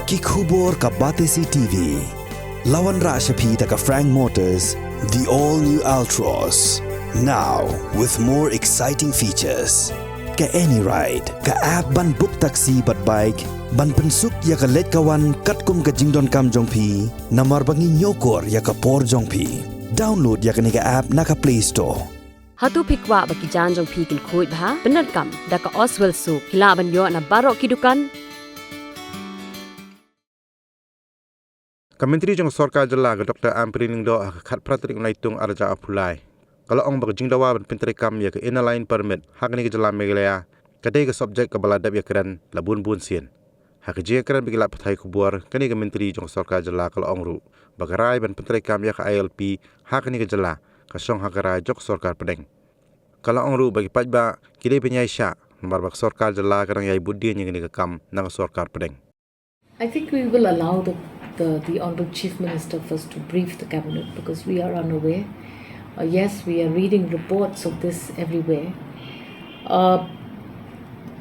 Kikubor ka Batesi TV. Lawan Rashapi taka Frank Motors, the all-new Altros. Now, with more exciting features. Ka any ride, ka app ban book taxi bat bike, ban pensuk ya ka let kawan katkum ka jingdon kam jongpi, namar bangi nyokor ya ka por jongpi. Download ya ka nika app naka Play Store. Hatu pikwa baki janjong pikin kuit bha benar kam daka Oswell Soup hilaban yo na barok kidukan. Kementerian jong Sorkar jela ke Dr. Amprining do khat pratrik naitung arja apulai. Kalau ong bag jingdawa ban pentrekam ya ke inline permit hak ni ke jela megalaya kadai ke subjek ke baladap ya keren labun bun sien. Hak je keren bigila pathai kubuar kani kementeri jong Sorkar jela kalau ong ru bagarai ban pentrekam ya ke ILP hak ni ke jela ke Shong hakarai jok Sorkar pedeng. Kalau ong ru bagi pajba kidai penyai sya nomor bag Sorkar jela kadang yai budi yang ni ke kam nang Sorkar pedeng. I think we will allow the Honourable Chief Minister first to brief the Cabinet because we are unaware. Yes, we are reading reports of this everywhere.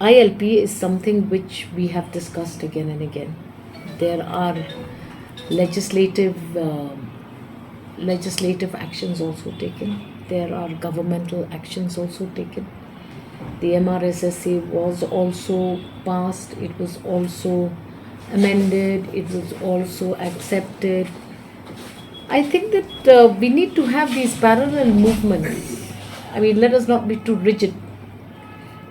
ILP is something which we have discussed again and again. There are legislative actions also taken. There are governmental actions also taken. The MRSSA was also passed. It was also amended, it was also accepted. I think that we need to have these parallel movements. I mean, let us not be too rigid.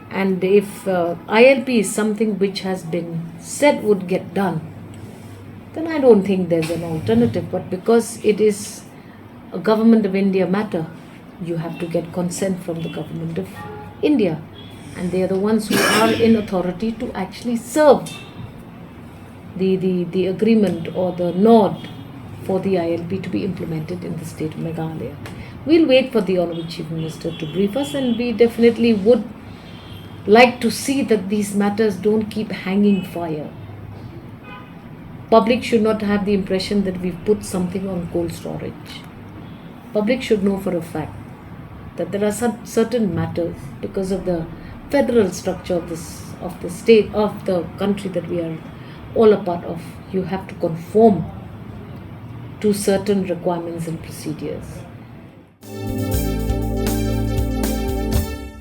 And if ILP is something which has been said would get done, then I don't think there's an alternative. But because it is a Government of India matter, you have to get consent from the Government of India. And they are the ones who are in authority to actually serve the agreement or the nod for the ILP to be implemented in the state of Meghalaya. We'll wait for the Honourable Chief Minister to brief us, and we definitely would like to see that these matters don't keep hanging fire. Public should not have the impression that we've put something on cold storage. Public should know for a fact that there are certain matters because of the federal structure of the state, of the country that we are all a part of. You have to conform to certain requirements and procedures.